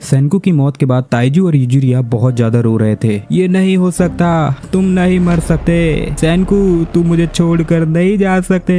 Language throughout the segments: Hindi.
सेनको की मौत के बाद ताइजू और यूजिरिया बहुत ज्यादा रो रहे थे। ये नहीं हो सकता, तुम नहीं मर सकते, सेनको तुम मुझे छोड़कर नहीं जा सकते।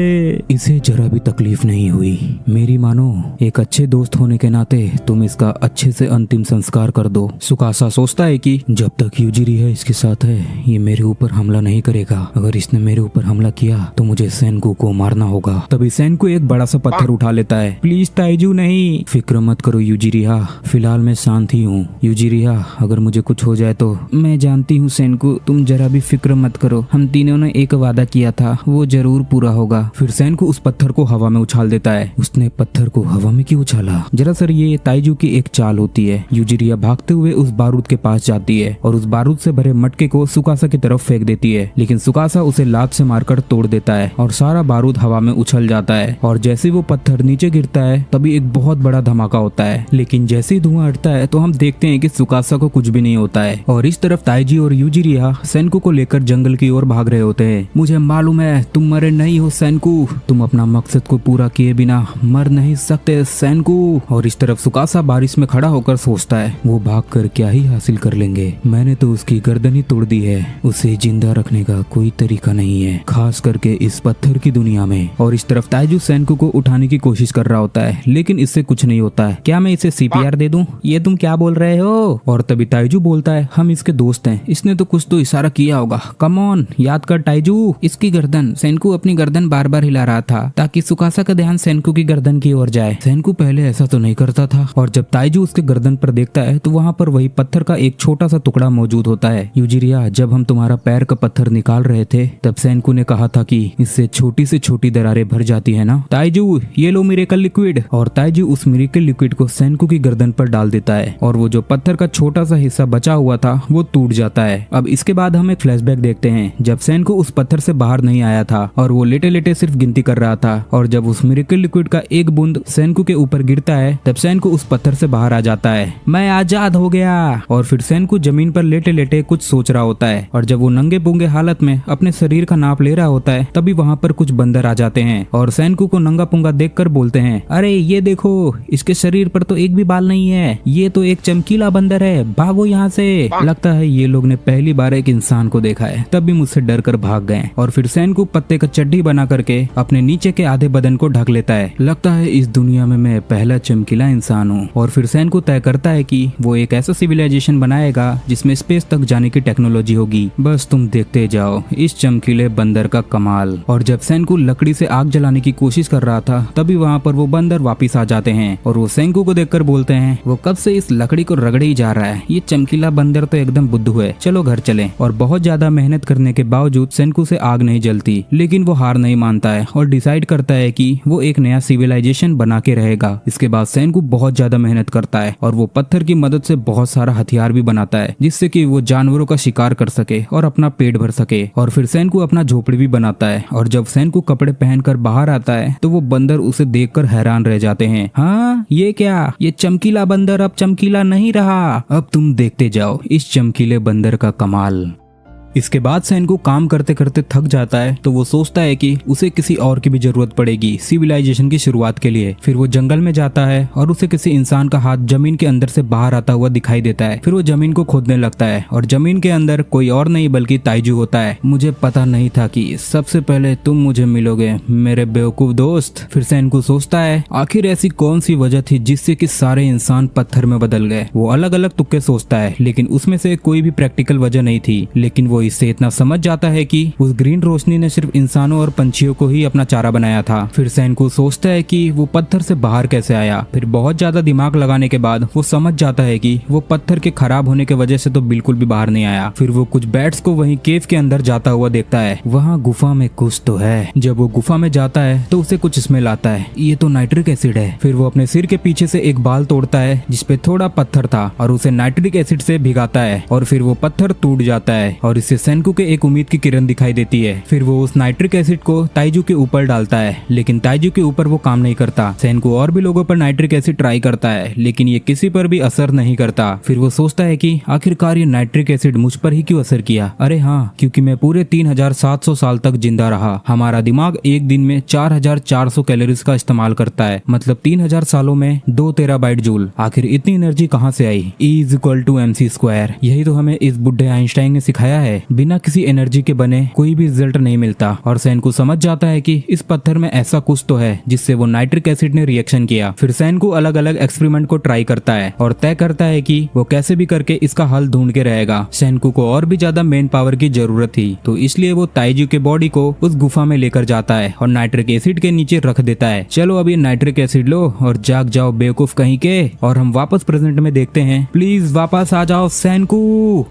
इसे जरा भी तकलीफ नहीं हुई। मेरी मानो, एक अच्छे दोस्त होने के नाते तुम इसका अच्छे से अंतिम संस्कार कर दो। सुकासा सोचता है कि जब तक यूजिरिया इसके साथ है ये मेरे ऊपर हमला नहीं करेगा। अगर इसने मेरे ऊपर हमला किया तो मुझे सेनको को मारना होगा। तभी सेनको एक बड़ा सा पत्थर उठा लेता है। प्लीज ताइजू नहीं। फिक्र मत करो यूजिरिया, फिलहाल मैं शांत ही हूँ। यूजिरिया अगर मुझे कुछ हो जाए तो। मैं जानती हूँ सेनको, तुम जरा भी फिक्र मत करो। हम तीनों ने एक वादा किया था, वो जरूर पूरा होगा। फिर सेनको उस पत्थर को हवा में उछाल देता है। उसने पत्थर को हवा में क्यों उछाला? दरअसल ये ताइजू की एक चाल होती है। यूजिरिया भागते हुए उस बारूद के पास जाती है और उस बारूद से भरे मटके को सुकासा की तरफ फेंक देती है, लेकिन सुकासा उसे लात से मारकर तोड़ देता है और सारा बारूद हवा में उछल जाता है। और जैसे वो पत्थर नीचे गिरता है तभी एक बहुत बड़ा धमाका होता है, लेकिन जैसे ही धुआं हटता है तो हम देखते हैं कि सुकासा को कुछ भी नहीं होता है। और इस तरफ ताइजी और यूजिरिया सेनको को लेकर जंगल की ओर भाग रहे होते हैं। मुझे मालूम है तुम मरे नहीं हो सेनको, तुम अपना मकसद को पूरा किए बिना मर नहीं सकते सेनको। और इस तरफ सुकासा बारिश में खड़ा होकर सोचता है वो भागकर क्या ही हासिल कर लेंगे। मैंने तो उसकी गर्दन ही तोड़ दी है, उसे जिंदा रखने का कोई तरीका नहीं है, खास करके इस पत्थर की दुनिया में। और इस तरफ ताइजू सेनको को उठाने की कोशिश कर रहा होता है, लेकिन इससे कुछ नहीं होता है। क्या मैं इसे सीपीआर दे दूं? ये तुम क्या बोल रहे हो? और तभी ताइजू बोलता है हम इसके दोस्त हैं, इसने तो कुछ तो इशारा किया होगा। कम ऑन, याद कर ताइजू, इसकी गर्दन। सेनको अपनी गर्दन बार बार हिला रहा था ताकि सुकासा का ध्यान सेनको की गर्दन की ओर जाए। सेनको पहले ऐसा तो नहीं करता था। और जब ताइजू उसके गर्दन पर देखता है तो वहाँ पर वही पत्थर का एक छोटा सा टुकड़ा मौजूद होता है। यूजिरिया जब हम तुम्हारा पैर का पत्थर निकाल रहे थे तब सेनको ने कहा था कि इससे छोटी से छोटी दरारें भर जाती है ना। ताइजू ये लो मिरेकल लिक्विड। और ताइजू उस मिरेकल लिक्विड को सेनको की गर्दन पर डाल देता है और वो जो पत्थर का छोटा सा हिस्सा बचा हुआ था वो टूट जाता है। अब इसके बाद हम एक फ्लैशबैक देखते हैं जब सेनको उस पत्थर से बाहर नहीं आया था और वो लेटे लेटे सिर्फ गिनती कर रहा था। और जब उस मिरेकल लिक्विड का एक बूंद सेनको के ऊपर गिरता है तब सेनको उस पत्थर से बाहर आ जाता है। मैं आजाद हो गया। और फिर सेनको जमीन पर लेटे लेटे कुछ सोच रहा होता है और जब वो नंगे पुंगे हालत में अपने शरीर का नाप ले रहा होता है तभी वहाँ पर कुछ बंदर आ जाते हैं और सेनको को नंगा पुंगा देखकर बोलते हैं अरे ये देखो, इसके शरीर पर तो एक भी बाल नहीं है, ये तो एक चमकीला बंदर है, भागो यहाँ से। लगता है ये लोग ने पहली बार एक इंसान को देखा है, तब भी मुझसे डर कर भाग गए। और फिर सेनको पत्ते का चड्डी बना करके अपने नीचे के आधे बदन को ढक लेता है। लगता है इस दुनिया में मैं पहला चमकीला इंसान हूँ। और फिर सेनको तय करता है कि वो एक ऐसा सिविलाइजेशन बनाएगा जिसमें स्पेस तक जाने की टेक्नोलॉजी होगी। बस तुम देखते जाओ इस चमकीले बंदर का कमाल। और जब सेनको लकड़ी से आग जलाने की कोशिश कर रहा था तभी वहाँ पर वो बंदर वापिस आ जाते हैं और वो सेनको को देखकर बोलते हैं वो कब से इस लकड़ी को रगड़े ही जा रहा है, ये चमकीला बंदर तो एकदम बुद्धू है, चलो घर चलें। और बहुत ज्यादा मेहनत करने के बावजूद सेनको से आग नहीं जलती, लेकिन वो हार नहीं मानता है और डिसाइड करता है कि वो एक नया सिविलाइजेशन बना के रहेगा। इसके बाद सेनको बहुत ज्यादा मेहनत करता है और वो पत्थर की मदद से बहुत सारा हथियार भी बनाता है जिससे कि वो जानवरों का शिकार कर सके और अपना पेट भर सके। और फिर सेनको अपना झोपड़ी भी बनाता है और जब सेनको कपड़े पहनकर बाहर आता है तो वो बंदर उसे देखकर हैरान रह जाते हैं। हाँ ये क्या, ये चमकीला बंदर अब चमकीला नहीं रहा। अब तुम देखते जाओ इस चमकीले बंदर का कमाल। इसके बाद सेनको काम करते करते थक जाता है तो वो सोचता है कि उसे किसी और की भी जरूरत पड़ेगी सिविलाइजेशन की शुरुआत के लिए। फिर वो जंगल में जाता है और उसे किसी इंसान का हाथ जमीन के अंदर से बाहर आता हुआ दिखाई देता है। फिर वो जमीन को खोदने लगता है और जमीन के अंदर कोई और नहीं बल्कि ताइजू होता है। मुझे पता नहीं था कि सबसे पहले तुम मुझे मिलोगे मेरे बेवकूफ दोस्त। फिर सेनको सोचता है आखिर ऐसी कौन सी वजह थी जिससे कि सारे इंसान पत्थर में बदल गए। वो अलग अलग तुक्के सोचता है लेकिन उसमें से कोई भी प्रैक्टिकल वजह नहीं थी, लेकिन वो इससे इतना समझ जाता है कि उस ग्रीन रोशनी ने सिर्फ इंसानों और पंछियों को ही अपना चारा बनाया था। फिर सेनको सोचता है कि वो पत्थर से बाहर कैसे आया। फिर बहुत ज्यादा दिमाग लगाने के बाद वो समझ जाता है कि वो पत्थर के खराब होने की वजह से तो बिल्कुल भी बाहर नहीं आया। फिर वो कुछ बैट्स को वहीं केव के अंदर जाता हुआ देखता है, वहाँ गुफा में कुछ तो है। जब वो गुफा में जाता है तो उसे कुछ स्मेल आता है, ये तो नाइट्रिक एसिड है। फिर वो अपने सिर के पीछे से एक बाल तोड़ता है जिसपे थोड़ा पत्थर था और उसे नाइट्रिक एसिड से भिगाता है और फिर वो पत्थर टूट जाता है और इससे जिससे सेनकू के एक उम्मीद की किरण दिखाई देती है। फिर वो उस नाइट्रिक एसिड को ताइजू के ऊपर डालता है, लेकिन ताइजू के ऊपर वो काम नहीं करता। सेनकू और भी लोगों पर नाइट्रिक एसिड ट्राई करता है, लेकिन ये किसी पर भी असर नहीं करता। फिर वो सोचता है कि आखिरकार ये नाइट्रिक एसिड मुझ पर ही क्यों असर किया। अरे हाँ, क्योंकि मैं पूरे 3700 साल तक जिंदा रहा। हमारा दिमाग एक दिन में 4400 कैलोरीज का इस्तेमाल करता है, मतलब 3000 सालों में 2 टेराबाइट जूल। आखिर इतनी एनर्जी कहाँ से आई? E=mc²। यही तो हमें इस बुढ़े आइंस्टाइन ने सिखाया है। बिना किसी एनर्जी के बने कोई भी रिजल्ट नहीं मिलता। और सेनकू समझ जाता है कि इस पत्थर में ऐसा कुछ तो है जिससे वो नाइट्रिक एसिड ने रिएक्शन किया। फिर सेनकू अलग अलग एक्सपेरिमेंट को ट्राई करता है और तय करता है कि वो कैसे भी करके इसका हल ढूंढ के रहेगा। सेनकू को और भी ज्यादा मेन पावर की जरूरत थी, तो इसलिए वो ताइजू के बॉडी को उस गुफा में लेकर जाता है और नाइट्रिक एसिड के नीचे रख देता है। चलो अभी नाइट्रिक एसिड लो और जाग जाओ बेवकूफ कहीं के। और हम वापस प्रेजेंट में देखते हैं। प्लीज वापस आ जाओ सेनकू।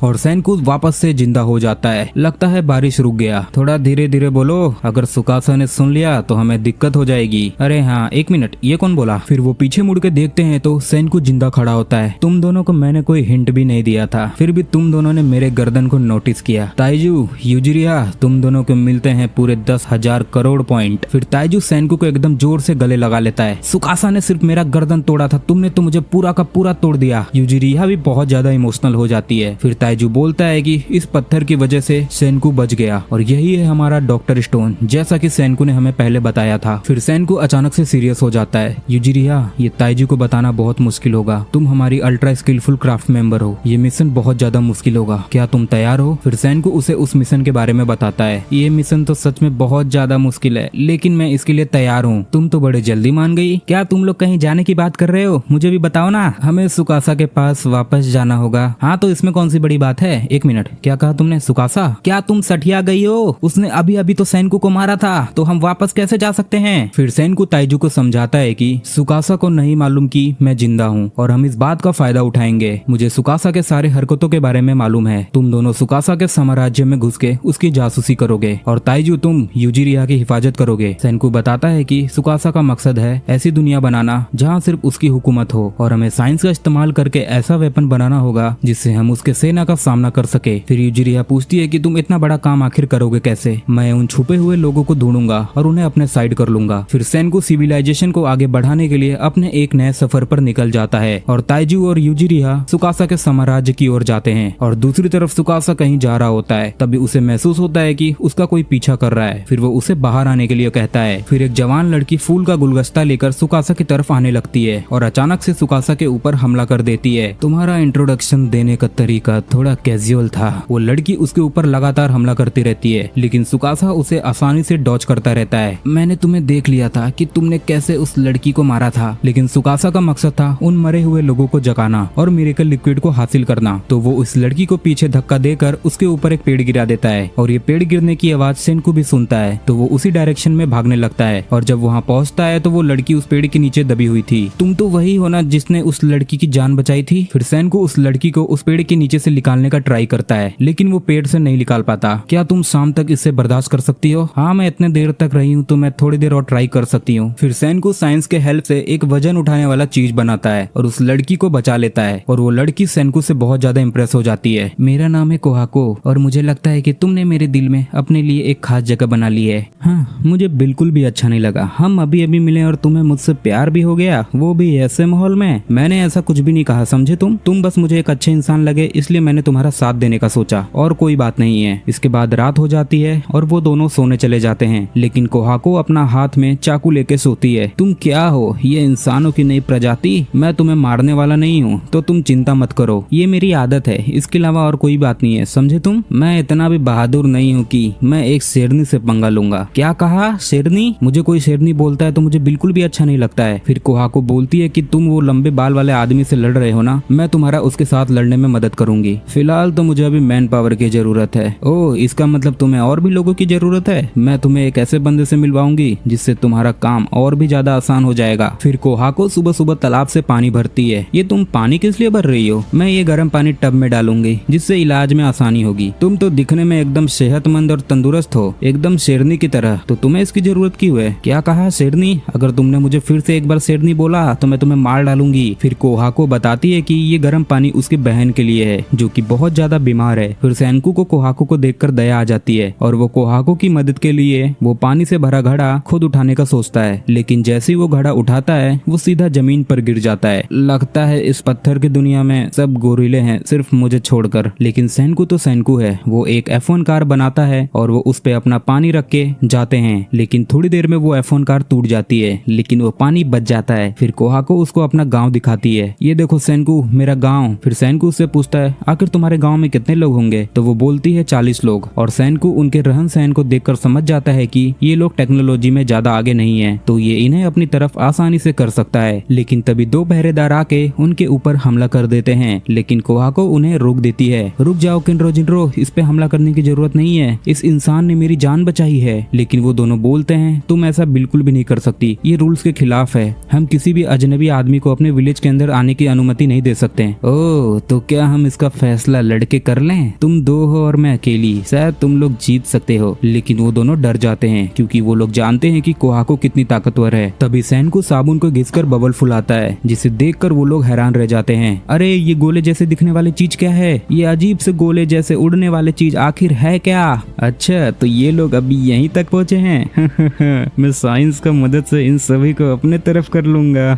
और सेनकू वापस से जिंदा हो जाता है। लगता है बारिश रुक गया। थोड़ा धीरे धीरे बोलो, अगर सुकासा ने सुन लिया तो हमें दिक्कत हो जाएगी। अरे हाँ, 1 मिनट, ये कौन बोला? फिर वो पीछे मुड़ के देखते हैं तो सेनकू जिंदा खड़ा होता है। तुम दोनों को मैंने कोई हिंट भी नहीं दिया था, फिर भी तुम दोनों ने मेरे गर्दन को नोटिस किया। ताइजू, यूजिरिया, तुम दोनों को मिलते हैं पूरे 10,000 करोड़ पॉइंट। फिर ताइजू सेनकू को एकदम जोर से गले लगा लेता है। सुकासा ने सिर्फ मेरा गर्दन तोड़ा था, तुमने तो मुझे पूरा का पूरा तोड़ दिया। यूजिरिया भी बहुत ज्यादा इमोशनल हो जाती है। फिर ताइजू बोलता है कि इस पत्थर की वजह से सेनकू बच गया और यही है हमारा डॉक्टर स्टोन, जैसा कि सेनकू ने हमें पहले बताया था। फिर सेनकू अचानक से सीरियस हो जाता है। यूजिरिया, ये ताइजू को बताना बहुत मुश्किल होगा। तुम हमारी अल्ट्रा स्किलफुल क्राफ्ट मेंबर हो, ये मिशन बहुत ज्यादा मुश्किल होगा। क्या तुम तैयार हो? फिर सेनकू उसे उस मिशन के बारे में बताता है। ये मिशन तो सच में बहुत ज्यादा मुश्किल है, लेकिन मैं इसके लिए तैयार हूँ। तुम तो बड़े जल्दी मान गई। क्या तुम लोग कहीं जाने की बात कर रहे हो? मुझे भी बताओ ना। हमें सुकासा के पास वापस जाना होगा। हाँ, तो इसमें कौन सी बड़ी बात है? 1 मिनट, क्या कहा तुमने? सुकासा? क्या तुम सठिया गई हो? उसने अभी अभी तो सेनकू को मारा था, तो हम वापस कैसे जा सकते हैं? फिर सेनकू ताइजू को समझाता है कि सुकासा को नहीं मालूम कि मैं जिंदा हूँ और हम इस बात का फायदा उठाएंगे। मुझे सुकासा के सारे हरकतों के बारे में मालूम है। तुम दोनों सुकासा के साम्राज्य में घुस के उसकी जासूसी करोगे और ताइजू तुम यूजिरिया की हिफाजत करोगे। सेनकू बताता है कि सुकासा का मकसद है ऐसी दुनिया बनाना जहाँ सिर्फ उसकी हुकूमत हो और हमें साइंस का इस्तेमाल करके ऐसा वेपन बनाना होगा जिससे हम उसके सेना का सामना कर सके। फिर यूजिरिया पूछती है कि तुम इतना बड़ा काम आखिर करोगे कैसे? मैं उन छुपे हुए लोगों को ढूंढूंगा और उन्हें अपने साइड कर लूंगा। फिर सेनकू सिविलाइजेशन को आगे बढ़ाने के लिए अपने एक नए सफर पर निकल जाता है और ताइजू और यूजिरिया सुकासा के साम्राज्य की ओर जाते हैं। और दूसरी तरफ सुकासा कहीं जा रहा होता है, तभी उसे महसूस होता है कि उसका कोई पीछा कर रहा है। फिर वो उसे बाहर आने के लिए कहता है। फिर एक जवान लड़की फूल का गुलदस्ता लेकर सुकासा की तरफ आने लगती है और अचानक से सुकासा के ऊपर हमला कर देती है। तुम्हारा इंट्रोडक्शन देने का तरीका थोड़ा कैजुअल था। वो लड़की उसके ऊपर लगातार हमला करती रहती है, लेकिन सुकासा उसे आसानी से डॉज करता रहता है। मैंने तुम्हें देख लिया था कि तुमने कैसे उस लड़की को मारा था, लेकिन सुकासा का मकसद था उन मरे हुए लोगों को जगाना और मिरेकल लिक्विड को हासिल करना। तो वो उस लड़की को पीछे धक्का देकर उसके ऊपर एक पेड़ गिरा देता है और ये पेड़ गिरने की आवाज सेनकू भी सुनता है, तो वो उसी डायरेक्शन में भागने लगता है। और जब वहाँ पहुँचता है तो वो लड़की उस पेड़ के नीचे दबी हुई थी। तुम तो वही हो ना जिसने उस लड़की की जान बचाई थी? फिर सेनकू उस लड़की को उस पेड़ के नीचे से निकालने का ट्राई करता है, लेकिन वो पेड़ से नहीं निकाल पाता। क्या तुम शाम तक इससे बर्दाश्त कर सकती हो? हाँ, मैं इतने देर तक रही हूँ तो मैं थोड़ी देर और ट्राई कर सकती हूँ। फिर सेनकू साइंस के हेल्प से एक वजन उठाने वाला चीज बनाता है और उस लड़की को बचा लेता है और वो लड़की सेनकू से बहुत ज्यादा इम्प्रेस हो जाती है। मेरा नाम है कोहाको और मुझे लगता है कि तुमने मेरे दिल में अपने लिए एक खास जगह बना ली है। हाँ, मुझे बिल्कुल भी अच्छा नहीं लगा। हम अभी अभी मिले और तुम्हें मुझसे प्यार भी हो गया, वो भी ऐसे माहौल में। मैंने ऐसा कुछ भी नहीं कहा, समझे? तुम बस मुझे एक अच्छे इंसान लगे, इसलिए मैंने तुम्हारा साथ देने का सोचा, और कोई बात नहीं है। इसके बाद रात हो जाती है और वो दोनों सोने चले जाते हैं, लेकिन कोहाको अपना हाथ में चाकू लेके सोती है। तुम क्या हो, ये इंसानों की नई प्रजाति? मैं तुम्हें मारने वाला नहीं हूँ, तो तुम चिंता मत करो, ये मेरी आदत है, इसके अलावा और कोई बात नहीं है, समझे तुम? मैं इतना भी बहादुर नहीं हूँ कि मैं एक शेरनी से पंगा लूंगा। क्या कहा? शेरनी? मुझे कोई शेरनी बोलता है तो मुझे बिल्कुल भी अच्छा नहीं लगता है। फिर कोहाको बोलती है कि तुम वो लंबे बाल वाले आदमी से लड़ रहे हो ना, मैं तुम्हारा उसके साथ लड़ने में मदद करूंगी। फिलहाल तो मुझे अभी मैन पावर की जरूरत है। ओह, इसका मतलब तुम्हें और भी लोगों की जरूरत है? मैं तुम्हें एक ऐसे बंदे से मिलवाऊंगी जिससे तुम्हारा काम और भी ज्यादा आसान हो जाएगा। फिर कोहाको सुबह सुबह तालाब से पानी भरती है। ये तुम पानी किस लिए भर रही हो? मैं ये गर्म पानी टब में डालूंगी जिससे इलाज में आसानी होगी। तुम तो दिखने में एकदम सेहतमंद और तंदुरुस्त हो, एकदम शेरनी की तरह, तो तुम्हें इसकी जरूरत क्यों है? क्या कहा? शेरनी? अगर तुमने मुझे फिर से एक बार शेरनी बोला तो मैं तुम्हें मार डालूंगी। फिर कोहाको बताती है कि ये गर्म पानी उसकी बहन के लिए है जो कि बहुत ज्यादा बीमार है। फिर सैनकू को कोहाको को देखकर दया आ जाती है और वो कोहाको की मदद के लिए वो पानी से भरा घड़ा खुद उठाने का सोचता है, लेकिन जैसे ही वो घड़ा उठाता है वो सीधा जमीन पर गिर जाता है। लगता है इस पत्थर की दुनिया में सब गोरिल्ले हैं सिर्फ मुझे छोड़कर। लेकिन सैनकू तो सैनकू है, वो एक F1 कार बनाता है और वो उस पे अपना पानी रख के जाते हैं, लेकिन थोड़ी देर में वो F1 कार टूट जाती है, लेकिन वो पानी बच जाता है। फिर कोहाको उसको अपना गांव दिखाती है, ये देखो सैनकू मेरा गांव। फिर सैनकू उससे पूछता है आखिर तुम्हारे गांव में कितने लोग होंगे? तो वो बोलती है 40 लोग। और सैनकू उनके रहन सहन को देखकर समझ जाता है कि ये लोग टेक्नोलॉजी में ज्यादा आगे नहीं है, तो ये इन्हें अपनी तरफ आसानी से कर सकता है। लेकिन तभी 2 पहरेदार आके उनके ऊपर हमला कर देते हैं, लेकिन कोहाको उन्हें रोक देती है। रुक जाओ किनरो जिनरो, इस पे हमला करने की जरूरत नहीं है, इस इंसान ने मेरी जान बचाई है। लेकिन वो दोनों बोलते हैं तुम ऐसा बिल्कुल भी नहीं कर सकती, ये रूल्स के खिलाफ है, हम किसी भी अजनबी आदमी को अपने विलेज के अंदर आने की अनुमति नहीं दे सकते। ओह तो क्या हम इसका फैसला लड़के कर लें? तुम 2 हो और मैं अकेली, शायद तुम लोग जीत सकते हो। लेकिन वो दोनों डर जाते हैं क्योंकि वो लोग जानते हैं कि कोहाको कितनी ताकतवर है। तभी सैनकू साबुन को घिसकर बबल फुलाता है, जिसे देखकर वो लोग हैरान रह जाते हैं। अरे ये गोले जैसे दिखने वाली चीज क्या है? ये अजीब से गोले जैसे उड़ने वाले चीज आखिर है क्या? अच्छा तो ये लोग अभी यहीं तक पहुंचे हैं। मैं साइंस का मदद से इन सभी को अपने तरफ कर लूंगा।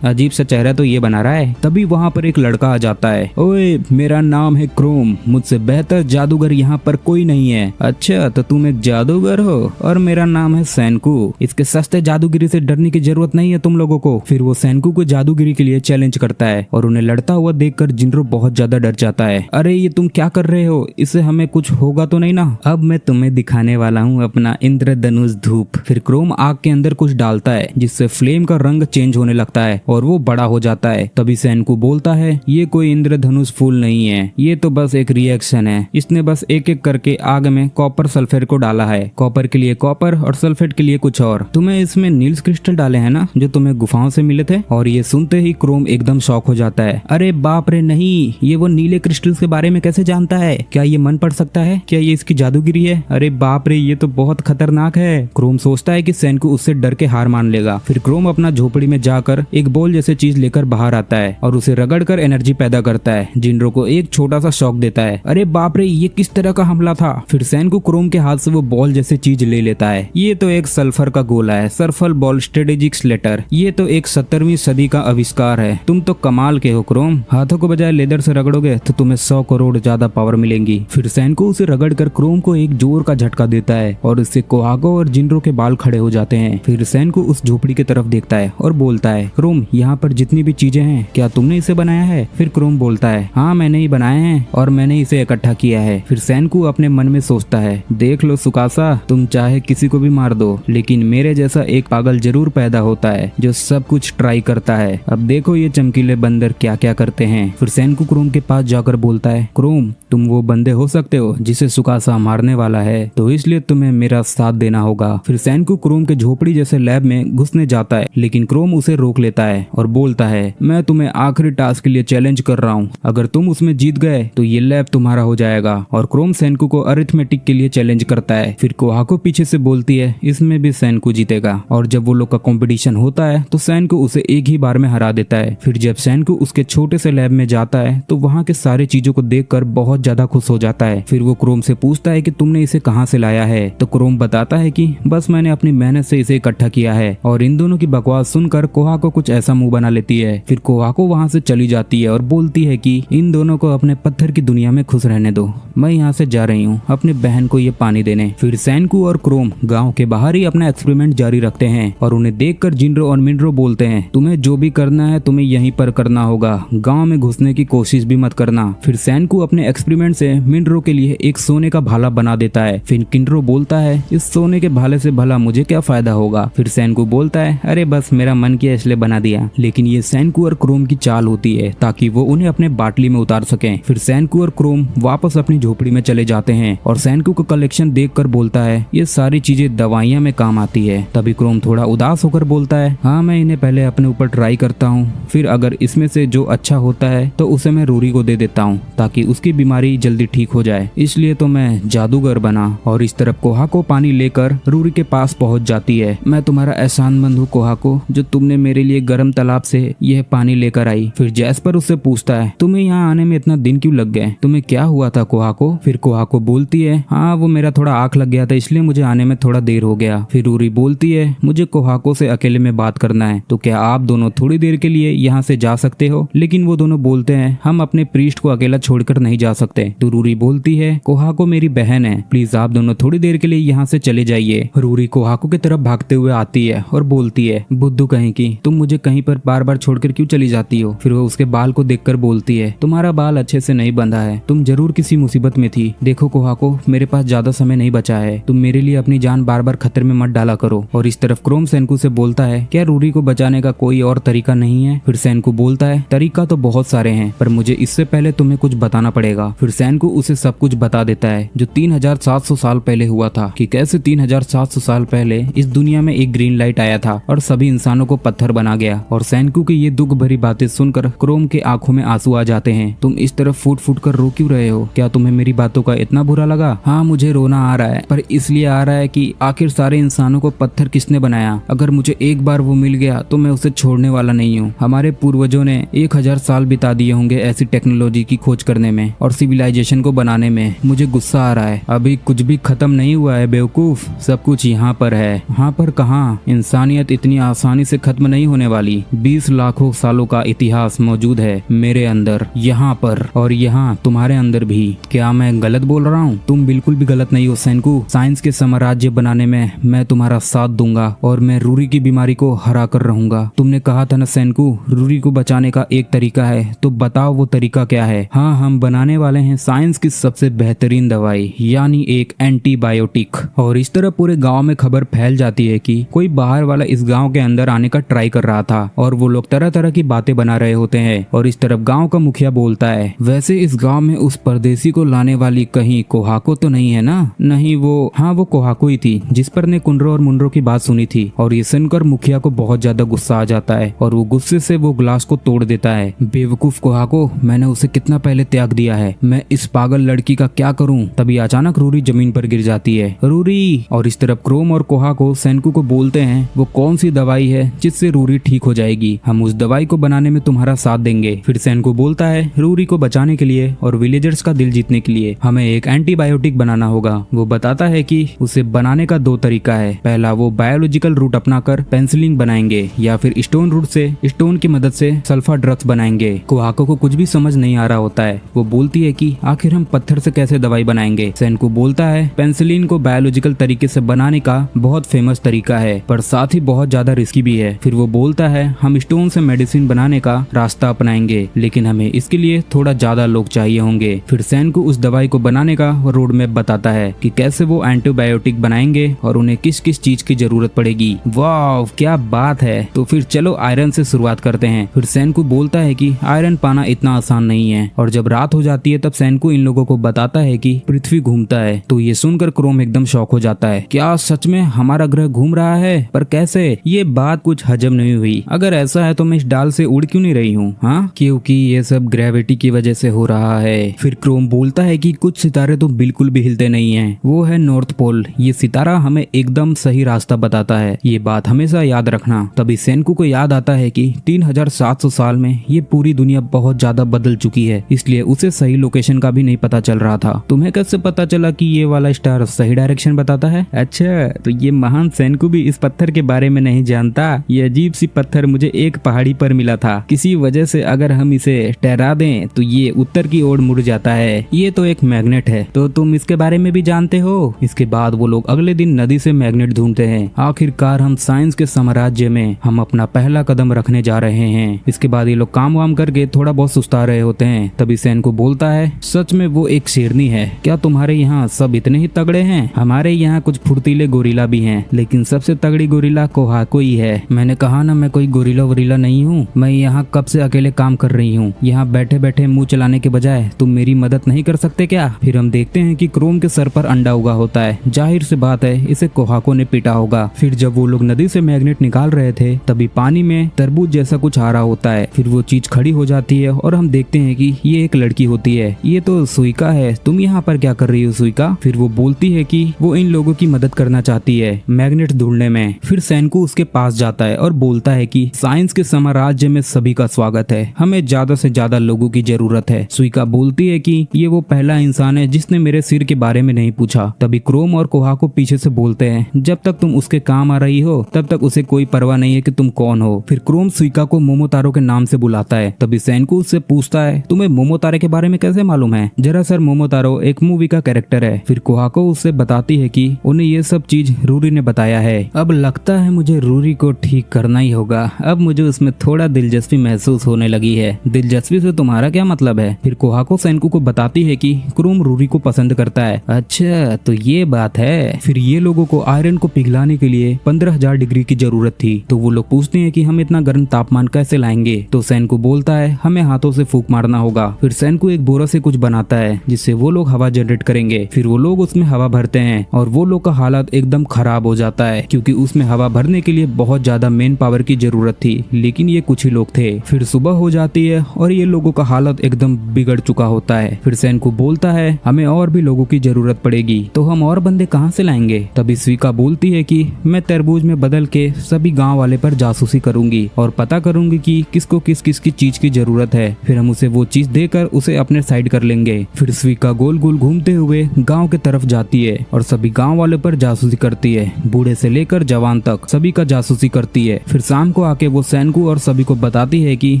अजीब सा चेहरा तो ये बना रहा है। तभी वहाँ पर एक लड़का आ जाता है। ओए मेरा नाम है क्रोम, मुझसे बेहतर जादूगर यहाँ पर कोई नहीं है। अच्छा तो तुम एक जादूगर हो और मेरा नाम है सैनकू, इसके सस्ते जादूगिरी से डरने की जरूरत नहीं है तुम लोगों को। फिर वो सैनकू को जादूगिरी के लिए चैलेंज करता है और उन्हें लड़ता हुआ देखकर जिनरो बहुत ज्यादा डर जाता है। अरे ये तुम क्या कर रहे हो, इससे हमें कुछ होगा तो नहीं ना? अब मैं तुम्हें दिखाने वाला हूँ अपना इंद्रधनुष धूप। फिर क्रोम आग के अंदर कुछ डालता है जिससे फ्लेम का रंग चेंज होने लगता है और वो बड़ा हो जाता है। तभी सैनकू बोलता है ये कोई इंद्रधनुष फूल नहीं है, ये तो बस एक रिएक्शन है, इसने बस एक एक करके आग में कॉपर सल्फेट को डाला है, कॉपर के लिए कॉपर और सल्फेट के लिए कुछ और। तुम्हें इसमें नील्स क्रिस्टल डाले हैं ना जो तुम्हें गुफाओं से मिले थे? और ये सुनते ही क्रोम एकदम शॉक हो जाता है। अरे बाप रे नहीं, ये वो नीले क्रिस्टल्स के बारे में कैसे जानता है? क्या ये मन पढ़ सकता है? क्या ये इसकी जादूगिरी है? अरे बाप रे ये तो बहुत खतरनाक है। क्रोम सोचता है कि सैनकू उससे डर के हार मान लेगा। फिर क्रोम अपना झोपड़ी में जाकर एक बॉल जैसे चीज लेकर बाहर आता है और उसे रगड़कर एनर्जी पैदा करता है। जिनरो को एक छोटा सा शॉक देता है। अरे बाप रे ये किस तरह का हमला था? फिर सैनकू क्रोम के हाथ से वो बॉल जैसे चीज ले लेता है। ये तो एक सल्फर का गोला है, सल्फर बॉल स्ट्रेटेजिक स्लेटर। ये तो एक 17वीं सदी का आविष्कार है। तुम तो कमाल के हो क्रोम, हाथों को बजाय लेदर से रगड़ोगे तो तुम्हें 100 करोड़ ज्यादा पावर मिलेंगी। फिर सैनकू उसे रगड़कर क्रोम को एक जोर का झटका देता है और इससे कोहाको और जिनरो के बाल खड़े हो जाते हैं। फिर सैनकू उस झोपड़ी की तरफ देखता है और बोलता है क्रोम यहाँ पर जितनी भी चीजें हैं क्या तुमने इसे बनाया है? फिर क्रोम बोलता है हाँ मैंने ही बनाए हैं और मैंने इसे इकट्ठा किया है। फिर सैनकू अपने मन में सोचता है देख लो सुकासा, तुम चाहे किसी को भी मार दो लेकिन मेरे जैसा एक पागल जरूर पैदा होता है जो सब कुछ ट्राई करता है। अब देखो ये चमकीले बंदर क्या क्या करते हैं। फिर सैनकू क्रोम के पास जाकर बोलता है क्रोम तुम वो बंदे हो सकते हो जिसे सुकासा मारने वाला है, तो इसलिए तुम्हें मेरा साथ देना होगा। फिर सैनकू क्रोम के झोपड़ी जैसे लैब में घुसने जाता है लेकिन क्रोम उसे रोक लेता है और बोलता है मैं तुम्हें आखिरी टास्क के लिए चैलेंज कर रहा हूँ, अगर तुम उसमें जीत गए तो ये लैब तुम्हारा हो जाएगा। और क्रोम सैनकू को अरिथमेटिक के लिए चैलेंज करता है। फिर कोहाको पीछे से बोलती है इसमें भी सैनकू जीतेगा। और जब वो लोग का कंपटीशन होता है तो सैनकू उसे एक ही बार में हरा देता है। फिर जब सैनकू उसके छोटे से लैब में जाता है तो वहाँ के सारे चीजों को देखकर बहुत ज्यादा खुश हो जाता है। फिर वो क्रोम से पूछता है कि तुमने इसे कहाँ से लाया है? तो क्रोम बताता है कि बस मैंने अपनी मेहनत से इसे इकट्ठा किया है। और इन दोनों की बकवास सुनकर कोहाको कुछ ऐसा मुंह बना लेती है। फिर कोहाको वहाँ से चली जाती है और बोलती है कि इन दोनों को अपने पत्थर की दुनिया में खुश रहने दो, मैं यहाँ से जा रही हूँ अपनी बहन को ये पानी देने। फिर सैनकू और क्रोम गांव के बाहर ही अपना एक्सपेरिमेंट जारी रखते हैं और उन्हें देखकर जिनरो और मिनरो बोलते हैं तुम्हें जो भी करना है तुम्हें यहीं पर करना होगा, गांव में घुसने की कोशिश भी मत करना। फिर सैनकू अपने एक्सपेरिमेंट से मिनरो के लिए एक सोने का भाला बना देता है। फिर किनरो बोलता है इस सोने के भाले से भला मुझे क्या फायदा होगा? फिर सैनकू बोलता है अरे बस मेरा मन किया इसलिए बना दिया। लेकिन ये सैनकू और क्रोम की चाल होती है ताकि वो उन्हें अपने बाटली में उतार सकें। फिर सैनकू और क्रोम वापस अपनी झोपड़ी में चले जाते हैं और सैनकू का कलेक्शन देखकर बोलता है ये सारी चीजें दवाइयाँ में काम आती है। तभी क्रोम थोड़ा उदास होकर बोलता है हाँ मैं इन्हें पहले अपने ऊपर ट्राई करता हूँ, फिर अगर इसमें से जो अच्छा होता है तो उसे मैं रूरी को दे देता हूँ ताकि उसकी बीमारी जल्दी ठीक हो जाए, इसलिए तो मैं जादूगर बना। और इस तरफ कोहाको पानी लेकर रूरी के पास पहुंच जाती है। मैं तुम्हारा एहसानमंद हूँ कोहाको, जो तुमने मेरे लिए गर्म तालाब से यह पानी लेकर आई। फिर जैस्पर उससे पूछता है तुम्हें यहाँ आने में इतना दिन क्यों लग गए, तुम्हें तुम्हें क्या हुआ था कोहाको? फिर कोहाको बोलती है, हाँ वो मेरा थोड़ा आँख लग गया था, इसलिए मुझे आने में थोड़ा देर हो गया। फिर रूरी बोलती है, मुझे कोहाको से अकेले में बात करना है, तो क्या आप दोनों थोड़ी देर के लिए यहाँ से जा सकते हो? लेकिन वो दोनों बोलते हैं, हम अपने प्रीस्ट को अकेला छोड़कर नहीं जा सकते। तो रूरी बोलती है, कोहाको मेरी बहन है, प्लीज आप दोनों थोड़ी देर के लिए यहाँ से चले जाइए। रूरी कोहाको की तरफ भागते हुए आती है और बोलती है, बुद्धू कहीं की, तुम मुझे कहीं पर बार बार छोड़कर क्यों चली जाती हो? फिर वो उसके बाल को देखकर बोलती है, तुम्हारा बाल अच्छे से नहीं बंधा है, तुम जरूर किसी मुसीबत में थी। देखो कोहाको, मेरे पास ज्यादा समय नहीं बचा है, तुम मेरे लिए अपनी जान बार बार खतरे में मत डाला करो। और इस तरफ क्रोम सेनकू से बोलता है, क्या रूरी को बचाने का कोई और तरीका नहीं है? फिर सेनकू बोलता है, तरीका तो बहुत सारे हैं, पर मुझे इससे पहले तुम्हें कुछ बताना पड़ेगा। फिर सेनकू उसे सब कुछ बता देता है जो 3700 साल पहले हुआ था, कि कैसे 3700 साल पहले इस दुनिया में एक ग्रीन लाइट आया था और सभी इंसानों को पत्थर बना गया। और सेनकू की ये दुख भरी बातें सुनकर क्रोम के आंखों में आंसू आ जाते हैं। तुम इस तरफ फूट फूट कर रो क्यों रहे हो? क्या तुम्हें मेरी बातों का इतना बुरा लगा? हाँ मुझे रोना आ रहा है, पर इसलिए आ रहा है कि आखिर सारे इंसानों को पत्थर किसने बनाया? अगर मुझे एक बार वो मिल गया तो मैं उसे छोड़ने वाला नहीं हूँ। हमारे पूर्वजों ने 1000 साल बिता दिए होंगे ऐसी टेक्नोलॉजी की खोज करने में और सिविलाइजेशन को बनाने में। मुझे गुस्सा आ रहा है, अभी कुछ भी खत्म नहीं हुआ है बेवकूफ, सब कुछ यहाँ पर है। यहाँ पर कहाँ? इंसानियत इतनी आसानी से खत्म नहीं होने वाली। 20 लाखों सालों का इतिहास मौजूद है मेरे अंदर, यहाँ पर, और यहाँ तुम्हारे अंदर भी। क्या मैं गलत बोल रहा हूँ? तुम बिल्कुल भी गलत नहीं हो सेनकू। साइंस के साम्राज्य बनाने में मैं तुम्हारा साथ दूंगा और मैं रूरी की बीमारी को हरा कर रहूंगा। तुमने कहा था ना सेनकू, रूरी को बचाने का एक तरीका है, तो बताओ वो तरीका क्या है? हाँ, हम बनाने वाले हैं साइंस की सबसे बेहतरीन दवाई, यानी एक एंटीबायोटिक। और इस तरह पूरे गांव में खबर फैल जाती है कि कोई बाहर वाला इस गांव के अंदर आने का ट्राई कर रहा था और वो लोग तरह तरह की बातें बना रहे होते हैं। और इस तरफ गांव का मुखिया बोलता है, वैसे इस गांव में उस परदेसी को लाने वाली कहीं कोहाको तो नहीं है ना? नहीं, वो, हाँ वो कोहाको ही थी जिस पर ने कुंड्रो और मुंड्रो की बात सुनी थी। और ये सुनकर मुखिया को बहुत ज्यादा गुस्सा आ जाता है और वो गुस्से से वो ग्लास को तोड़ देता है। बेवकूफ कोहाको, मैंने उसे कितना पहले त्याग दिया है, मैं इस पागल लड़की का क्या करूं? तभी अचानक रूरी जमीन पर गिर जाती है। रूरी! और इस तरफ क्रोम और कोहाको सेनकू को बोलते हैं, वो कौन सी दवाई है जिससे रूरी ठीक हो जाएगी? हम उस दवाई को बनाने में तुम्हारा साथ देंगे। फिर सेनकू बोलता है, रूरी को बचाने के लिए और विलेजर्स का दिल जीतने के लिए हमें एक एंटीबायोटिक बनाना होगा। वो बताता है कि उसे बनाने का 2 तरीका है। पहला, वो बायोलॉजिकल रूट अपनाकर पेंसिलिन बनाएंगे, या फिर स्टोन रूट से स्टोन की मदद से सल्फा ड्रग्स बनाएंगे। कोहाको को कुछ भी समझ नहीं आ रहा होता है। वो बोलती है कि आखिर हम पत्थर से कैसे दवाई बनाएंगे? सेनकू बोलता है, पेंसिलिन को बायोलॉजिकल तरीके से बनाने का बहुत फेमस तरीका है, पर साथ ही बहुत ज्यादा रिस्की भी है। फिर वो बोलता है, हम स्टोन से मेडिसिन बनाने का रास्ता अपनाएंगे, लेकिन हमें इसके लिए थोड़ा ज्यादा लोग चाहिए होंगे। फिर सेनकू उस दवाई को बनाने का रोड मैप बताता है कि कैसे वो एंटीबायोटिक बनाएंगे और उन्हें किस किस चीज की जरूरत पड़ेगी। वाह, क्या बात है! तो फिर चलो आयरन से शुरुआत करते हैं। फिर सेनकू बोलता है कि आयरन पाना इतना आसान नहीं है। और जब रात हो जाती है तब सेनकू इन लोगों को बताता है कि पृथ्वी घूमता है। तो ये सुनकर क्रोम एकदम शॉक हो जाता है। क्या सच में हमारा ग्रह घूम रहा है? पर कैसे? ये बात कुछ हजम नहीं हुई। अगर ऐसा है तो मैं इस डाल से उड़ क्यों नहीं रही हूँ? हाँ, क्योंकि ये सब ग्रेविटी की वजह से हो रहा है। फिर क्रोम बोलता है कि कुछ सितारे तो बिल्कुल भी हिलते नहीं हैं। वो है नॉर्थ पोल। ये सितारा हमें एकदम सही रास्ता बताता है, ये बात हमेशा याद रखना। तभी सेनकू को याद आता है कि 3700 साल में ये पूरी दुनिया बहुत ज्यादा बदल चुकी है, इसलिए उसे सही लोकेशन का भी नहीं पता चल रहा था। तुम्हें कैसे पता चला कि ये वाला स्टार सही डायरेक्शन बताता है? अच्छा, तो ये महान सेनकू भी इस पत्थर के बारे में नहीं जानता। ये अजीब सी पत्थर मुझे एक पहाड़ी पर मिला था, किसी वजह से अगर हम इसे ठहरा दें तो ये उत्तर की ओर मुड़ जाता है। ये तो एक मैग्नेट है। तो तुम इसके बारे में भी जानते हो? इसके बाद वो लोग अगले दिन नदी से मैग्नेट ढूंढते हैं। आखिरकार हम साइंस के साम्राज्य में हम अपना पहला कदम रखने जा रहे हैं। इसके बाद ये लोग काम वाम करके थोड़ा बहुत सुस्ता रहे होते हैं। तभी सेनकू बोलता है, सच में वो एक शेरनी है। क्या तुम्हारे यहाँ सब इतने ही तगड़े हैं? हमारे यहाँ कुछ फुर्तीले गोरिल्ला भी हैं, लेकिन सबसे तगड़ी गोरिल्ला कोहाको ही है। मैंने कहा ना, मैं कोई गोरिल्ला वोरिल्ला नहीं हूँ। मैं यहाँ कब से अकेले काम कर रही हूँ। यहाँ बैठे बैठे मुंह चलाने के बजाय तुम मेरी मदद नहीं कर सकते क्या? फिर हम देखते हैं कि क्रोम के सर पर अंडा उगा होता है। जाहिर सी बात है इसे कोहाको ने पीटा होगा। फिर जब वो लोग नदी से मैग्नेट निकाल रहे थे तभी पानी में तरबूज जैसा कुछ आ रहा होता है। फिर वो चीज खड़ी हो जाती है और हम देखते हैं कि ये एक लड़की होती है। ये तो सुइका है। तुम यहाँ पर क्या कर रही हो सुइका? फिर वो बोलती है कि वो इन लोगों की मदद करना चाहती है मैग्नेट ढूंढने में। फिर सेनकू उसके पास जाता है और बोलता है कि साइंस के साम्राज्य में सभी का स्वागत है, हमें ज्यादा से ज्यादा लोगों की जरूरत है। सुइका बोलती है कि ये वो पहला इंसान है जिसने मेरे सिर के बारे में नहीं पूछा। तभी क्रोम और कोहाको पीछे से बोलते हैं, जब तक तुम उसके काम आ रही हो तब तक उसे कोई परवाह नहीं है कि तुम कौन हो। फिर क्रोम सुइका को मोमोतारो के नाम से बुलाता है। तभी सेनको उससे पूछता है, तुम्हें मोमोतारो के बारे में कैसे मालूम है? जरा सर, मोमोतारो एक मूवी का कैरेक्टर है। फिर कोहाको उससे बताती है कि उन्हें ये सब चीज रूरी ने बताया है। अब लगता है मुझे रूरी को ठीक करना ही होगा। अब मुझे उसमें थोड़ा दिलचस्पी महसूस होने लगी है। दिलचस्पी से तुम्हारा क्या मतलब है? फिर कोहाको सेनको को बताती है कि क्रोम रूरी को पसंद करता है। अच्छा, तो ये बात है। फिर ये लोगों को आयरन को पिघलाने के लिए 15,000 डिग्री की जरूरत थी। तो वो लोग पूछते हैं कि हम इतना गर्म तापमान कैसे लाएंगे? तो सेनको बोलता है, हमें हाथों से फूंक मारना होगा। फिर सेनको एक बोरा से कुछ बनाता है जिससे वो लोग हवा जनरेट करेंगे। फिर वो लोग उसमें हवा भरते हैं और वो लोग का हालत एकदम खराब हो जाता है क्योंकि उसमें हवा भरने के लिए बहुत ज्यादा मेन पावर की जरूरत थी, लेकिन ये कुछ ही लोग थे। फिर सुबह हो जाती है और ये लोगों का हालत एकदम बिगड़ चुका होता है। फिर सेनको बोलता है, हमें और भी लोगों की जरूरत पड़ेगी, तो हम और बंदे कहाँ से लाएंगे? तभी सुइका बोलती है कि मैं तरबूज में बदल के सभी गांव वाले पर जासूसी करूंगी और पता करूंगी कि किसको किस किस की चीज की जरूरत है। फिर हम उसे वो चीज देकर उसे अपने साइड कर लेंगे। फिर सुइका गोल गोल घूमते हुए गांव के तरफ जाती है और सभी गांव वाले पर जासूसी करती है। बूढ़े से लेकर जवान तक सभी का जासूसी करती है। फिर शाम को आके वो सेनको और सभी को बताती है कि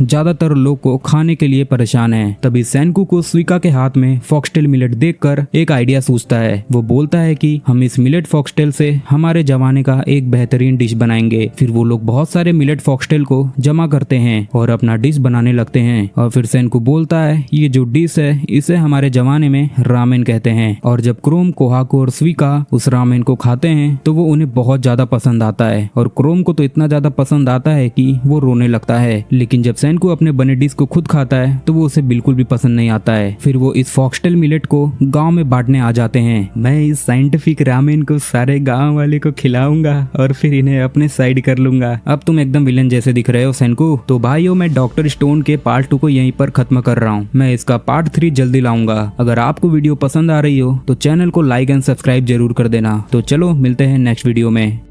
ज्यादातर लोग को खाने के लिए परेशान है। तभी सेनको को सुइका के हाथ में फॉक्सटेल मिलेट देखकर एक आइडिया सूझता है। वो बोलता है कि हम इस मिलेट फॉक्सटेल से हमारे जमाने का एक बेहतरीन डिश बनाएंगे। फिर वो लोग बहुत सारे मिलेट फॉक्सटेल को जमा करते हैं और अपना डिश बनाने लगते हैं। और फिर सेनको बोलता है, ये जो डिश है इसे हमारे जमाने में रामेन कहते हैं। और जब क्रोम, कोहाको और सुइका उस रामेन को खाते हैं तो वो उन्हें बहुत ज्यादा पसंद आता है और क्रोम को तो इतना ज्यादा पसंद आता है कि वो रोने लगता है। लेकिन जब सेनको अपने बने डिश को खुद खाता है तो वो उसे बिल्कुल भी पसंद नहीं आता है। फिर वो इस फॉक्सटेल मिलेट को गांव में बांटने आ जाते हैं। मैं इस साइंटिफिक रामेन को सारे गांव वाले को खिलाऊंगा और फिर इन्हें अपने साइड कर लूंगा। अब तुम एकदम विलन जैसे दिख रहे हो सेनको। तो भाइयों, मैं डॉक्टर स्टोन के पार्ट 2 को यहीं पर खत्म कर रहा हूँ। मैं इसका पार्ट 3 जल्दी लाऊंगा। अगर आपको वीडियो पसंद आ रही हो तो चैनल को लाइक एंड सब्सक्राइब जरूर कर देना। तो चलो मिलते हैं नेक्स्ट वीडियो में।